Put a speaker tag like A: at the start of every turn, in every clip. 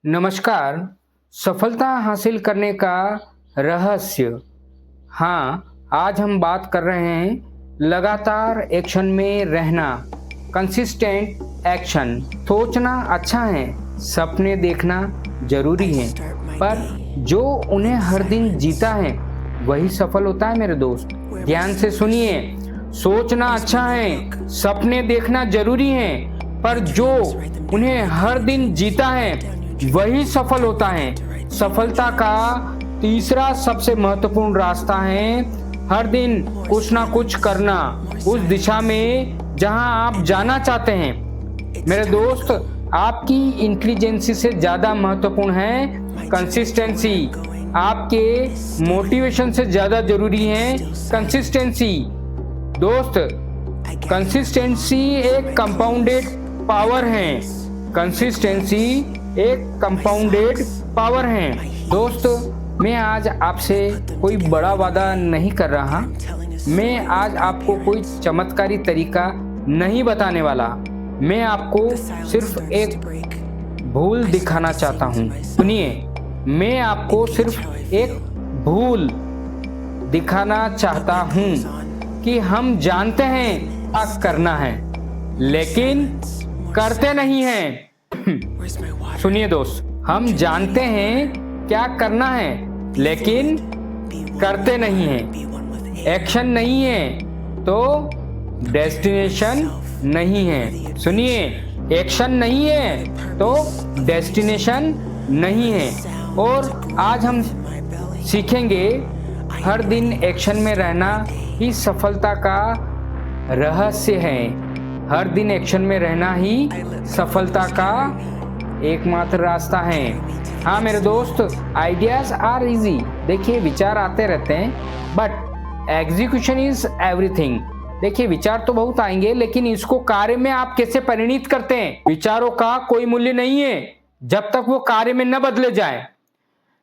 A: नमस्कार। सफलता हासिल करने का रहस्य। हाँ, आज हम बात कर रहे हैं लगातार एक्शन में रहना, कंसिस्टेंट एक्शन। सोचना अच्छा है, सपने देखना जरूरी है, पर जो उन्हें हर दिन जीता है वही सफल होता है मेरे दोस्त। ध्यान से सुनिए, सोचना अच्छा है, सपने देखना जरूरी है, पर जो उन्हें हर दिन जीता है वही सफल होता है। सफलता का तीसरा सबसे महत्वपूर्ण रास्ता है हर दिन कुछ ना कुछ करना उस दिशा में जहां आप जाना चाहते हैं। मेरे दोस्त, आपकी इंटेलिजेंसी से ज्यादा महत्वपूर्ण है कंसिस्टेंसी। आपके मोटिवेशन से ज्यादा जरूरी है कंसिस्टेंसी। दोस्त, कंसिस्टेंसी एक कंपाउंडेड पावर है। कंसिस्टेंसी एक कंपाउंडेड पावर है। दोस्त, मैं आज आपसे कोई बड़ा वादा नहीं कर रहा। मैं आज आपको कोई चमत्कारी तरीका नहीं बताने वाला। मैं आपको सिर्फ एक भूल दिखाना चाहता हूँ। सुनिए, मैं आपको सिर्फ एक भूल दिखाना चाहता हूँ कि हम जानते हैं क्या करना है, लेकिन करते नहीं हैं। सुनिए दोस्त, हम जानते हैं क्या करना है, लेकिन करते नहीं हैं। एक्शन नहीं है तो डेस्टिनेशन नहीं है। सुनिए, एक्शन नहीं है तो डेस्टिनेशन नहीं है। और आज हम सीखेंगे हर दिन एक्शन में रहना ही सफलता का रहस्य है। हर दिन एक्शन में रहना ही सफलता का एकमात्र रास्ता है। हाँ मेरे दोस्त, आइडियाज आर इजी। देखिए, विचार आते रहते हैं, बट एग्जीक्यूशन इज एवरीथिंग। देखिए, विचार तो बहुत आएंगे, लेकिन इसको कार्य में आप कैसे परिणित करते हैं, विचारों का कोई मूल्य नहीं है जब तक वो कार्य में न बदले जाए।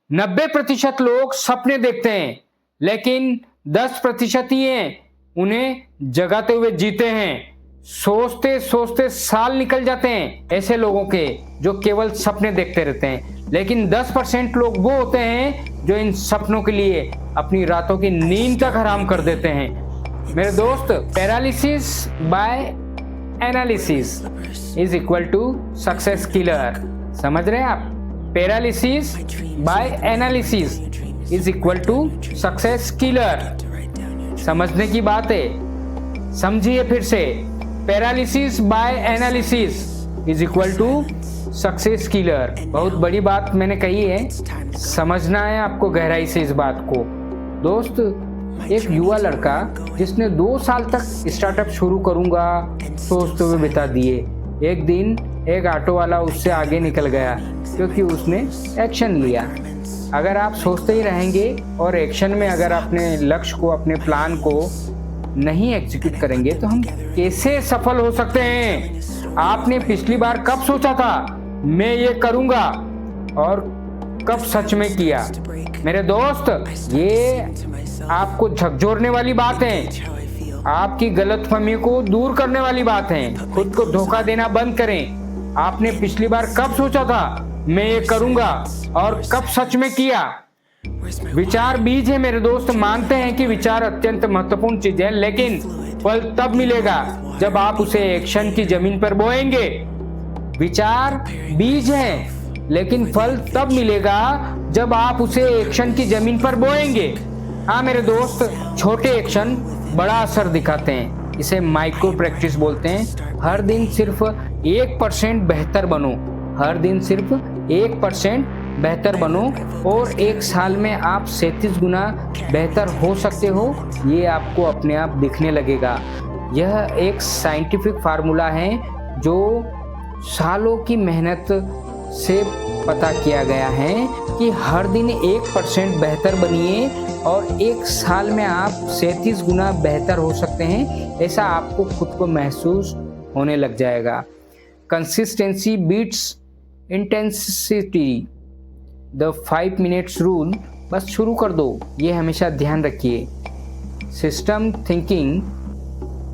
A: 90% लोग सपने देखते हैं, लेकिन 10% ही हैं उन्हें जगाते हुए जीते हैं। सोचते सोचते साल निकल जाते हैं ऐसे लोगों के जो केवल सपने देखते रहते हैं, लेकिन 10% लोग वो होते हैं जो इन सपनों के लिए अपनी रातों की नींद तक हराम कर देते हैं। मेरे दोस्त, paralysis by analysis is equal to success killer. समझ रहे हैं आप? Paralysis by analysis is equal to success killer. समझने की बात है, समझिए फिर से। Paralysis by analysis is equal to success killer. बहुत बड़ी बात मैंने कही है, समझना है आपको गहराई से इस बात को। दोस्त, एक युवा लड़का जिसने 2 साल तक स्टार्टअप शुरू करूंगा सोचते हुए बिता दिए। एक दिन एक ऑटो वाला उससे आगे निकल गया क्योंकि उसने एक्शन लिया। अगर आप सोचते ही रहेंगे और एक्शन में अगर अपने लक्ष्य को, अपने प्लान को नहीं एग्जीक्यूट करेंगे तो हम कैसे सफल हो सकते हैं? आपने पिछली बार कब सोचा था मैं ये करूंगा और कब सच में किया? मेरे दोस्त, ये आपको झकझोरने वाली बात है, आपकी गलतफहमी को दूर करने वाली बात है। खुद को धोखा देना बंद करें। आपने पिछली बार कब सोचा था मैं ये करूंगा और कब सच में किया? विचार बीज है मेरे दोस्त। मानते हैं कि विचार अत्यंत महत्वपूर्ण चीज है, लेकिन फल तब मिलेगा जब आप उसे एक्शन की जमीन पर बोएंगे। विचार बीज है, लेकिन फल तब मिलेगा जब आप उसे एक्शन की जमीन पर बोएंगे। हाँ मेरे दोस्त, छोटे एक्शन बड़ा असर दिखाते हैं। इसे माइक्रो प्रैक्टिस बोलते हैं। हर दिन सिर्फ 1% बेहतर बनो। हर दिन सिर्फ 1% बेहतर बनो और 1 साल में आप 37 गुना बेहतर हो सकते हो। ये आपको अपने आप दिखने लगेगा। यह एक साइंटिफिक फार्मूला है जो सालों की मेहनत से पता किया गया है कि हर दिन 1% बेहतर बनिए और 1 साल में आप 37 गुना बेहतर हो सकते हैं। ऐसा आपको खुद को महसूस होने लग जाएगा। Consistency beats intensity, the 5 minutes rule. बस शुरू कर दो, ये हमेशा ध्यान रखिए। सिस्टम थिंकिंग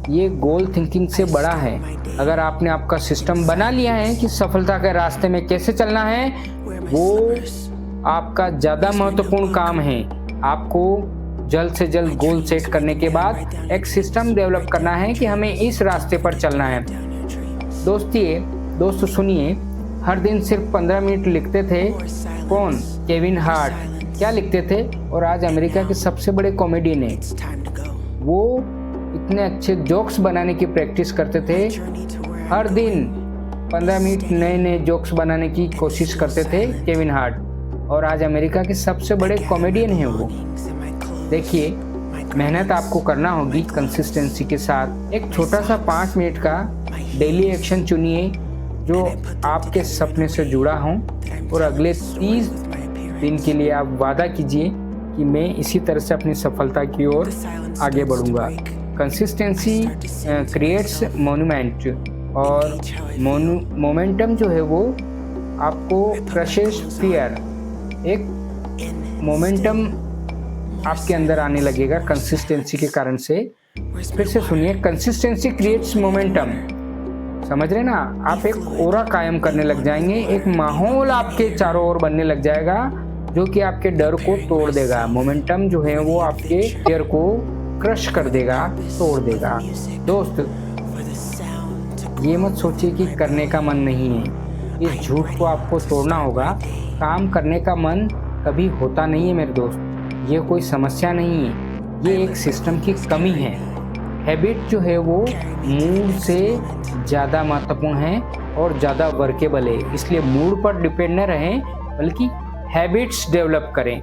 A: ये गोल थिंकिंग से बड़ा है। अगर आपने आपका सिस्टम बना लिया है कि सफलता के रास्ते में कैसे चलना है, वो आपका ज़्यादा महत्वपूर्ण काम है। आपको जल्द से जल्द गोल सेट करने के बाद एक सिस्टम डेवलप करना है कि हमें इस रास्ते पर चलना है। दोस्तों सुनिए, हर दिन सिर्फ 15 मिनट लिखते थे। कौन? Kevin Hart. क्या लिखते थे? और आज अमेरिका के सबसे बड़े कॉमेडियन हैं। वो इतने अच्छे जोक्स बनाने की प्रैक्टिस करते थे। हर दिन 15 मिनट नए नए जोक्स बनाने की कोशिश करते थे केविन हार्ट, और आज अमेरिका के सबसे बड़े कॉमेडियन हैं वो। देखिए, मेहनत आपको करना होगी कंसिस्टेंसी के साथ। एक छोटा सा 5 मिनट का डेली एक्शन चुनिए जो आपके सपने से जुड़ा हो, और अगले 30 दिन के लिए आप वादा कीजिए कि मैं इसी तरह से अपनी सफलता की ओर आगे बढ़ूंगा। कंसिस्टेंसी क्रिएट्स मोन्यूमेंट, और मोमेंटम जो है वो आपको क्रशेस फियर। एक मोमेंटम आपके अंदर आने लगेगा कंसिस्टेंसी के कारण से। फिर से सुनिए, कंसिस्टेंसी क्रिएट्स मोमेंटम। समझ रहे ना? आप एक ओरा कायम करने लग जाएंगे, एक माहौल आपके चारों ओर बनने लग जाएगा जो कि आपके डर को तोड़ देगा। मोमेंटम जो है वो आपके फियर को क्रश कर देगा, तोड़ देगा। दोस्त, ये मत सोचिए कि करने का मन नहीं है। इस झूठ को आपको तोड़ना होगा। काम करने का मन कभी होता नहीं है मेरे दोस्त। ये कोई समस्या नहीं है, ये एक सिस्टम की कमी है। हैबिट जो है वो मूड से ज़्यादा महत्वपूर्ण है और ज़्यादा वर्केबल है। इसलिए मूड पर डिपेंड न रहें, बल्कि हैबिट्स डेवलप करें।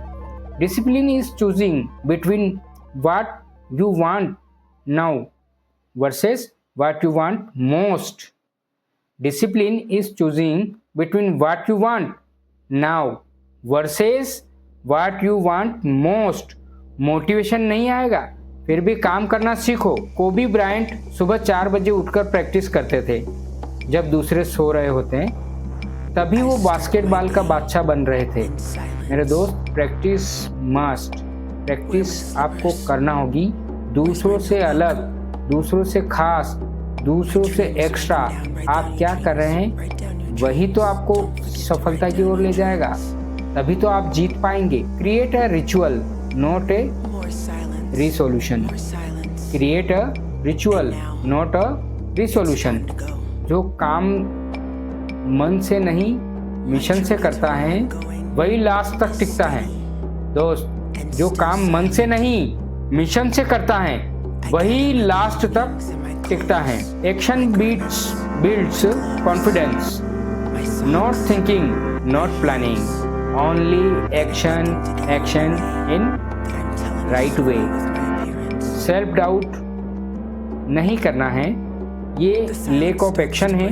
A: Discipline is choosing between what you want now versus what you want most. Discipline is choosing between what you want now versus what you want most. Motivation नहीं आएगा, फिर भी काम करना सीखो। कोबी ब्रायंट सुबह 4 बजे उठकर प्रैक्टिस करते थे। जब दूसरे सो रहे होते हैं तभी वो बास्केटबॉल का बादशाह बन रहे थे। मेरे दोस्त, प्रैक्टिस मस्ट। प्रैक्टिस आपको करना होगी। दूसरों से अलग, दूसरों से खास, दूसरों से एक्स्ट्रा आप क्या कर रहे हैं वही तो आपको सफलता की ओर ले जाएगा। तभी तो आप जीत पाएंगे। Create a ritual not a resolution. Create a ritual not a resolution. जो काम मन से नहीं मिशन से करता है वही लास्ट तक टिकता है। दोस्त, जो काम मन से नहीं मिशन से करता है वही लास्ट तक टिकता है। Action builds confidence. Not thinking, not planning, only action in right way. Self doubt नहीं करना है, ये लेक ऑफ एक्शन है,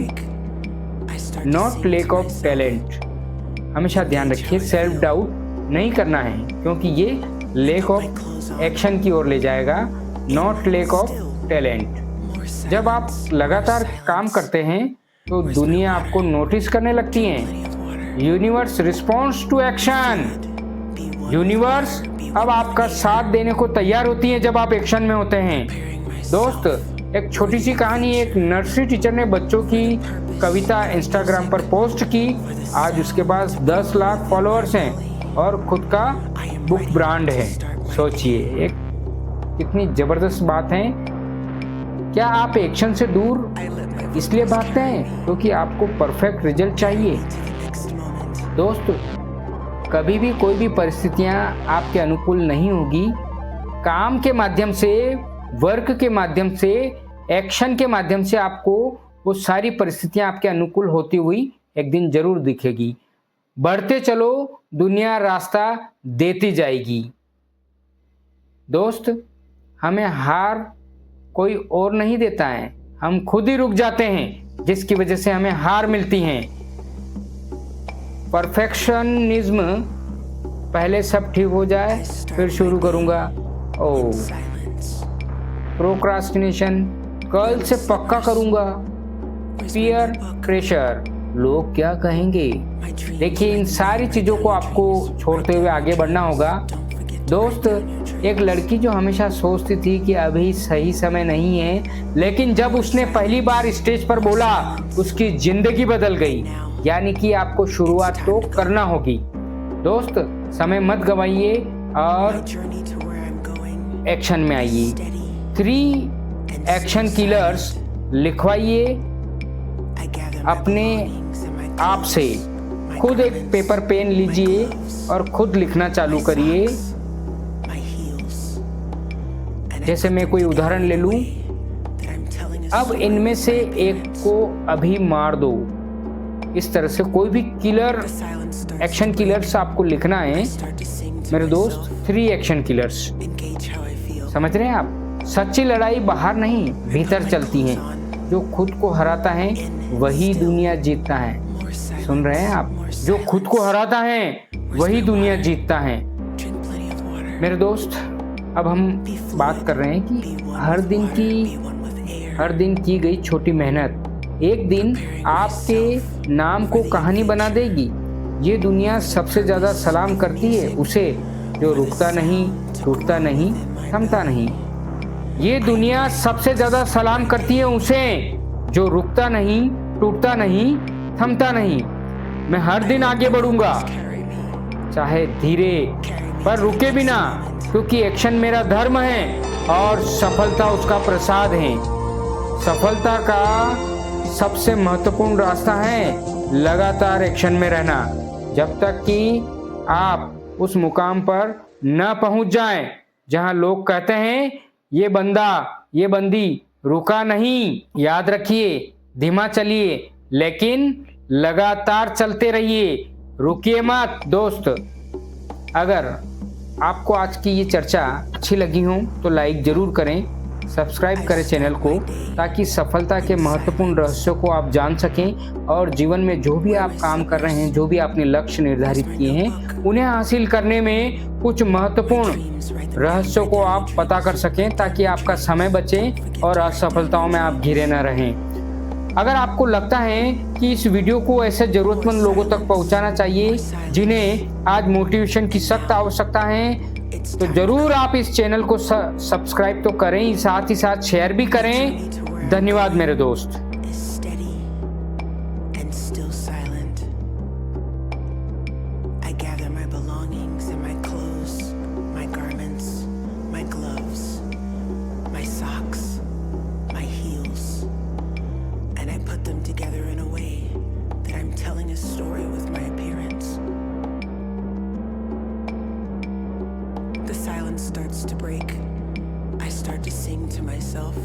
A: नॉट लेक ऑफ टैलेंट। हमेशा ध्यान रखिए, सेल्फ डाउट नहीं करना है क्योंकि ये लेक ऑफ एक्शन की ओर ले जाएगा, नॉट लेक ऑफ टैलेंट। जब आप लगातार काम करते हैं तो दुनिया आपको नोटिस करने लगती है। Universe responds to action. Universe अब आपका साथ देने को तैयार होती है जब आप एक्शन में होते हैं। दोस्त, एक छोटी सी कहानी। एक नर्सरी टीचर ने बच्चों की कविता इंस्टाग्राम पर पोस्ट की। आज उसके पास 10 लाख फॉलोअर्स हैं और खुद का बुक ब्रांड है। सोचिए, एक कितनी ज़बरदस्त बात है। क्या आप एक्शन से दूर इसलिए भागते हैं क्योंकि आपको परफेक्ट रिजल्ट चाहिए? दोस्त, कभी भी कोई भी परिस्थितियां आपके अनुकूल नहीं होगी। काम के माध्यम से, वर्क के माध्यम से, एक्शन के माध्यम से आपको वो सारी परिस्थितियां आपके अनुकूल होती हुई एक दिन जरूर दिखेगी। बढ़ते चलो, दुनिया रास्ता देती जाएगी। दोस्त, हमें हार कोई और नहीं देता है, हम खुद ही रुक जाते हैं जिसकी वजह से हमें हार मिलती है। परफेक्शनिज्म, पहले सब ठीक हो जाए फिर शुरू करूंगा। प्रोक्रास्टिनेशन, कल से पक्का करूंगा। पीयर प्रेशर, लोग क्या कहेंगे। देखिए, इन सारी चीज़ों को आपको छोड़ते हुए आगे बढ़ना होगा। दोस्त, एक लड़की जो हमेशा सोचती थी कि अभी सही समय नहीं है, लेकिन जब उसने पहली बार स्टेज पर बोला, उसकी जिंदगी बदल गई। यानी कि आपको शुरुआत तो करना होगी। दोस्त, समय मत गवाइए और एक्शन में आइए। 3 एक्शन किलर्स लिखवाइए अपने आप से। खुद एक पेपर पेन लीजिए और खुद लिखना चालू करिए। जैसे मैं कोई उदाहरण ले लूं, अब इनमें से एक को अभी मार दो। इस तरह से कोई भी किलर, एक्शन किलर्स आपको लिखना है मेरे दोस्त। 3 एक्शन किलर्स, समझ रहे हैं आप? सच्ची लड़ाई बाहर नहीं, भीतर चलती है। जो खुद को हराता है वही दुनिया जीतता है। सुन रहे हैं आप? जो खुद को हराता है वही दुनिया जीतता है। मेरे दोस्त, अब हम बात कर रहे हैं कि हर दिन की गई छोटी मेहनत एक दिन आपके नाम को कहानी बना देगी। ये दुनिया सबसे ज़्यादा सलाम करती है उसे जो रुकता नहीं, टूटता नहीं, थमता नहीं। ये दुनिया सबसे ज़्यादा सलाम करती है उसे जो रुकता नहीं, टूटता नहीं, थमता नहीं। मैं हर दिन आगे बढ़ूंगा, चाहे धीरे, पर रुके बिना, क्योंकि एक्शन मेरा धर्म है और सफलता उसका प्रसाद है। सफलता का सबसे महत्वपूर्ण रास्ता है लगातार एक्शन में रहना, जब तक कि आप उस मुकाम पर न पहुंच जाएं जहां लोग कहते हैं ये बंदा, ये बंदी रुका नहीं। याद रखिए, धीमा चलिए लेकिन लगातार चलते रहिए, रुकिए मत। दोस्त, अगर आपको आज की ये चर्चा अच्छी लगी हो तो लाइक ज़रूर करें, सब्सक्राइब करें चैनल को, ताकि सफलता के महत्वपूर्ण रहस्यों को आप जान सकें और जीवन में जो भी आप काम कर रहे हैं, जो भी आपने लक्ष्य निर्धारित किए हैं, उन्हें हासिल करने में कुछ महत्वपूर्ण रहस्यों को आप पता कर सकें, ताकि आपका समय बचे और असफलताओं में आप घिरे न रहें। अगर आपको लगता है कि इस वीडियो को ऐसे ज़रूरतमंद लोगों तक पहुंचाना चाहिए जिन्हें आज मोटिवेशन की सख्त आवश्यकता है, तो ज़रूर आप इस चैनल को सब्सक्राइब तो करें, साथ ही साथ शेयर भी करें। धन्यवाद मेरे दोस्त।
B: Together in a way that I'm telling a story with my appearance. The silence starts to break. I start to sing to myself.